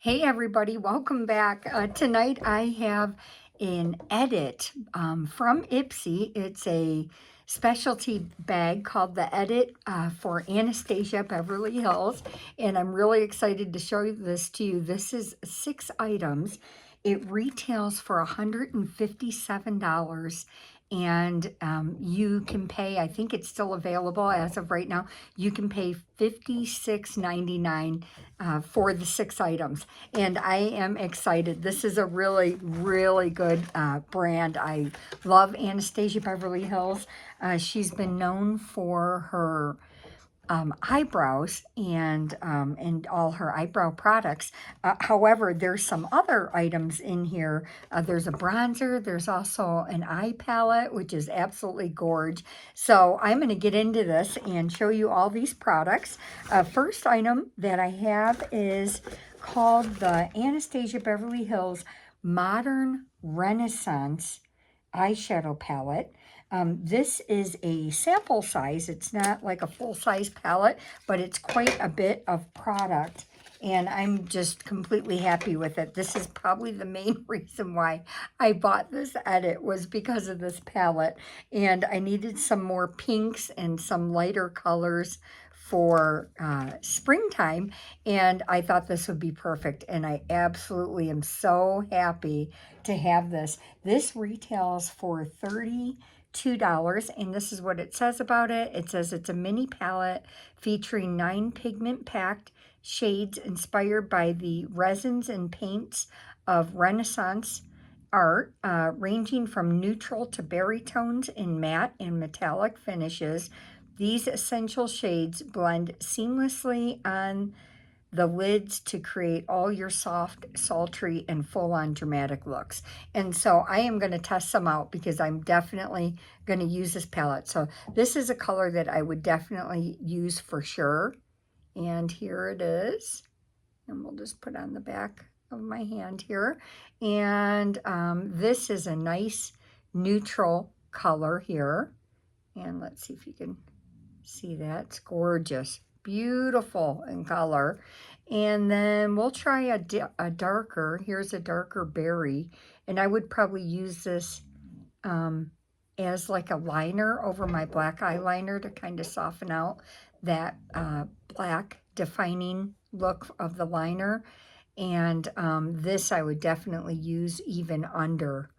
Hey everybody, welcome back. Tonight I have an edit from Ipsy. It's a specialty bag called the Edit for Anastasia Beverly Hills, and I'm really excited to show this to you. This is 6 items. It retails for $157, and you can pay, I think it's still available as of right now, you can pay $56.99 for the 6 items. And I am excited. This is a really, really good brand. I love Anastasia Beverly Hills. She's been known for her eyebrows and all her eyebrow products. However, there's some other items in here. There's a bronzer. There's also an eye palette, which is absolutely gorgeous. So I'm going to get into this and show you all these products. First item that I have is called the Anastasia Beverly Hills Modern Renaissance eyeshadow palette. This is a sample size. It's not like a full-size palette, but it's quite a bit of product, and I'm just completely happy with it. This is probably the main reason why I bought this edit, was because of this palette, and I needed some more pinks and some lighter colors for springtime, and I thought this would be perfect, and I absolutely am so happy to have this. This retails for $32, and this is what it says about it. It says it's a mini palette featuring 9 pigment-packed shades inspired by the resins and paints of Renaissance art, ranging from neutral to berry tones in matte and metallic finishes. These essential shades blend seamlessly on the lids to create all your soft, sultry, and full-on dramatic looks. And so I am going to test some out because I'm definitely going to use this palette. So this is a color that I would definitely use for sure. And here it is. And we'll just put on the back of my hand here. And this is a nice neutral color here. And let's see if you can see that. It's gorgeous. Beautiful in color. And then we'll try a darker. Here's a darker berry. And I would probably use this as like a liner over my black eyeliner to kind of soften out that black defining look of the liner. And this I would definitely use even under,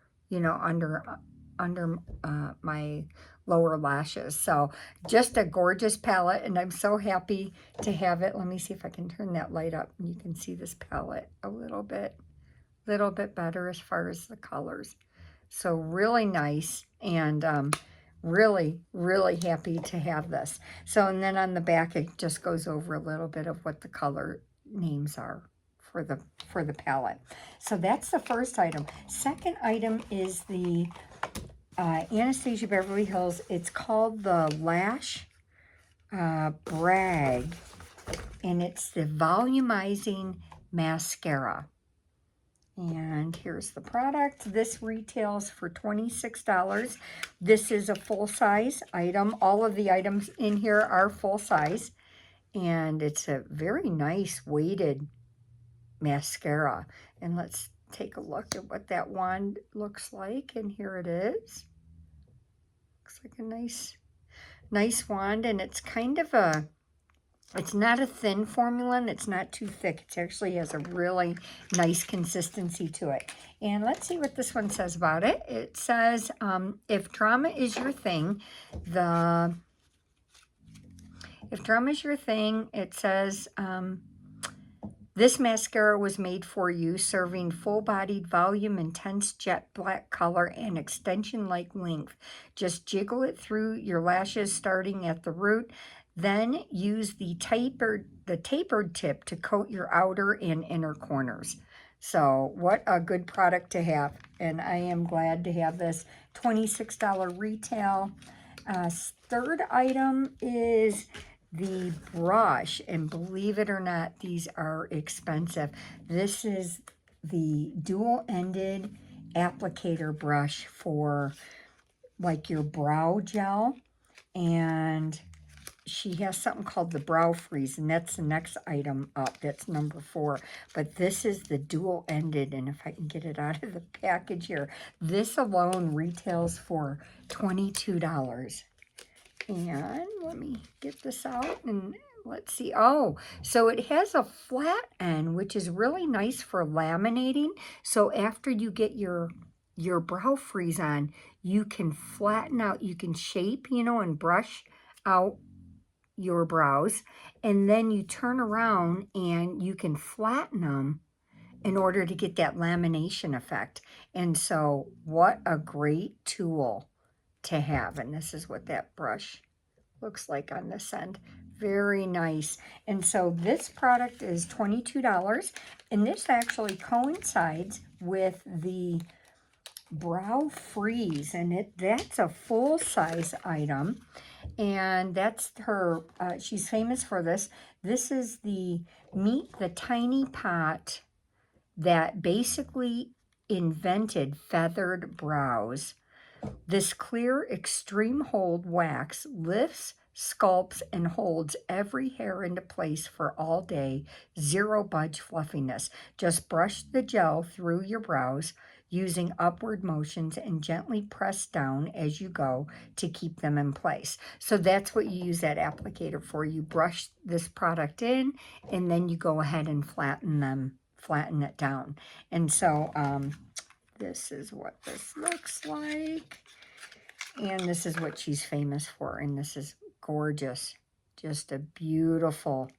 under my lower lashes. So just a gorgeous palette, and I'm so happy to have it. Let me see if I can turn that light up and you can see this palette a little bit better as far as the colors. So really nice, and really, really happy to have this. So, and then on the back, it just goes over a little bit of what the color names are for the palette. So that's the first item. Second item is the Anastasia Beverly Hills. It's called the Lash Brag, and it's the volumizing mascara. And here's the product. This retails for $26. This is a full-size item. All of the items in here are full-size, and it's a very nice weighted mascara. And let's take a look at what that wand looks like, and here it is. Looks like a nice wand, and it's kind of it's not a thin formula, and it's not too thick. It actually has a really nice consistency to it. And let's see what this one says about it. It says, if drama is your thing, it says, this mascara was made for you, serving full-bodied volume, intense jet black color, and extension-like length. Just jiggle it through your lashes starting at the root. Then use the tapered tip to coat your outer and inner corners. So what a good product to have. And I am glad to have this. $26 retail. Third item is the brush, and believe it or not, these are expensive. This is the dual-ended applicator brush for like your brow gel, and she has something called the Brow Freeze, and that's the next item up. That's number 4. But this is the dual-ended, and if I can get it out of the package here, this alone retails for $22. And let me get this out and let's see. Oh, so it has a flat end, which is really nice for laminating. So after you get your brow freeze on, you can flatten out, you can shape, and brush out your brows, and then you turn around and you can flatten them in order to get that lamination effect. And so what a great tool to have. And this is what that brush looks like on this end. Very nice. And so this product is $22, and this actually coincides with the brow freeze, and that's a full-size item, and that's her, she's famous for this. This is the Meet the Tiny Pot that basically invented feathered brows. This clear extreme hold wax lifts, sculpts, and holds every hair into place for all day. Zero budge fluffiness. Just brush the gel through your brows using upward motions and gently press down as you go to keep them in place. So that's what you use that applicator for. You brush this product in, and then you go ahead and flatten it down. And so this is what this looks like. And this is what she's famous for. And this is gorgeous. Just a beautiful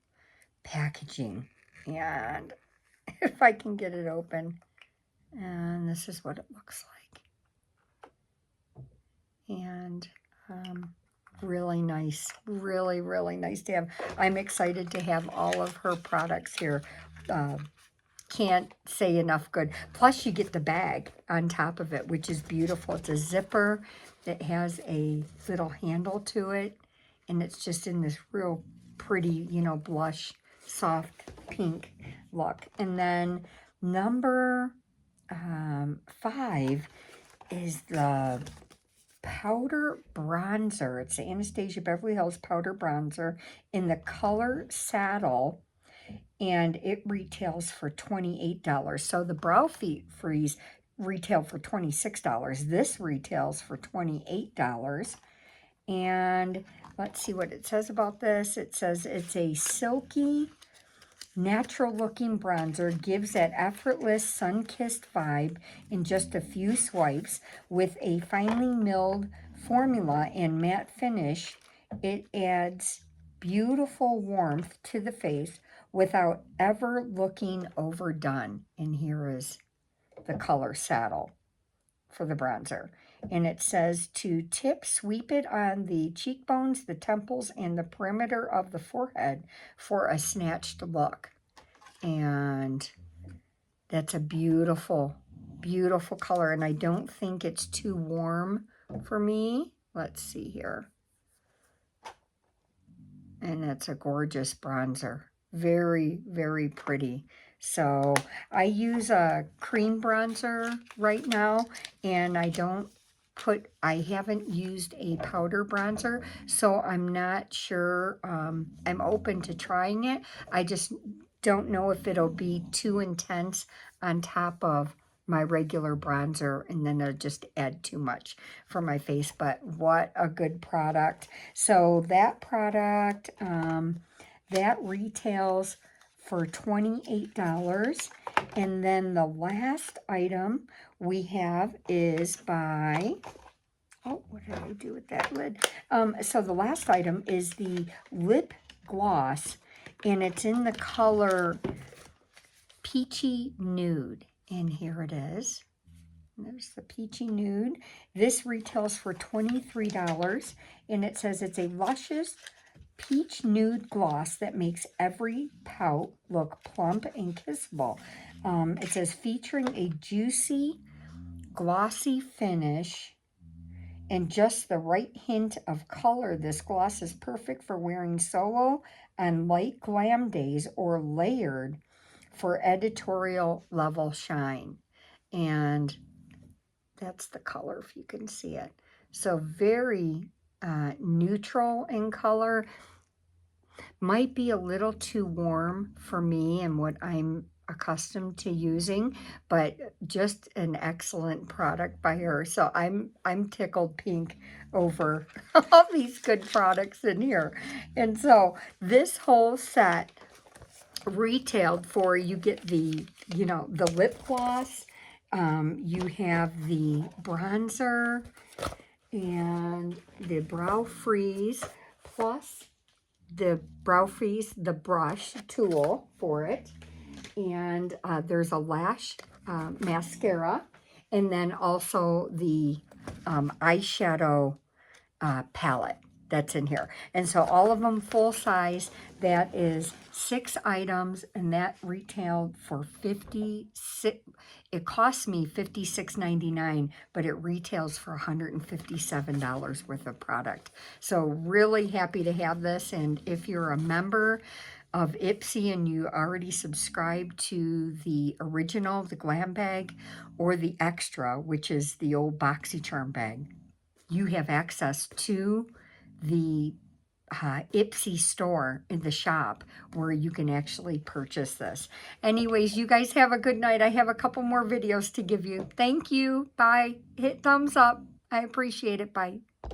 packaging. And if I can get it open. And this is what it looks like. And really nice. Really, really nice to have. I'm excited to have all of her products here. Can't say enough good. Plus you get the bag on top of it, which is beautiful. It's a zipper. It has a little handle to it, and it's just in this real pretty, blush, soft pink look. And then number 5 is the powder bronzer. It's the Anastasia Beverly Hills powder bronzer in the color Saddle, and it retails for $28. So the Brow Freeze retail for $26. This retails for $28. And let's see what it says about this. It says it's a silky, natural-looking bronzer, gives that effortless, sun-kissed vibe in just a few swipes. With a finely milled formula and matte finish, it adds beautiful warmth to the face without ever looking overdone. And here is the color Saddle for the bronzer. And it says to sweep it on the cheekbones, the temples, and the perimeter of the forehead for a snatched look. And that's a beautiful, beautiful color. And I don't think it's too warm for me. Let's see here. And that's a gorgeous bronzer. Very, very pretty. So I use a cream bronzer right now, and I haven't used a powder bronzer, so I'm not sure. I'm open to trying it. I just don't know if it'll be too intense on top of my regular bronzer, and then it'll just add too much for my face. But what a good product. So that product, that retails for $28. And then the last item we have is by, oh, what did I do with that lid? So the last item is the lip gloss, and it's in the color Peachy Nude. And here it is. There's the Peachy Nude. This retails for $23, and it says it's a luscious peach nude gloss that makes every pout look plump and kissable. It says featuring a juicy, glossy finish and just the right hint of color. This gloss is perfect for wearing solo on light glam days or layered for editorial level shine. And that's the color, if you can see it. So very neutral in color. Might be a little too warm for me and what I'm accustomed to using, but just an excellent product by her. So I'm tickled pink over all these good products in here. And so this whole set retailed for, you get the, you know, the lip gloss, you have the bronzer and the brow freeze, plus the brow freeze, the brush tool for it, and there's a lash mascara, and then also the eyeshadow palette that's in here. And so all of them full size. That is 6 items, and that retailed for 56. It cost me $56.99, but it retails for $157 worth of product. So really happy to have this. And if you're a member of Ipsy and you already subscribe to the original, the glam bag, or the extra, which is the old BoxyCharm bag, you have access to the Ipsy store in the shop where you can actually purchase this. Anyways, you guys have a good night. I have a couple more videos to give you. Thank you. Bye. Hit thumbs up. I appreciate it. Bye.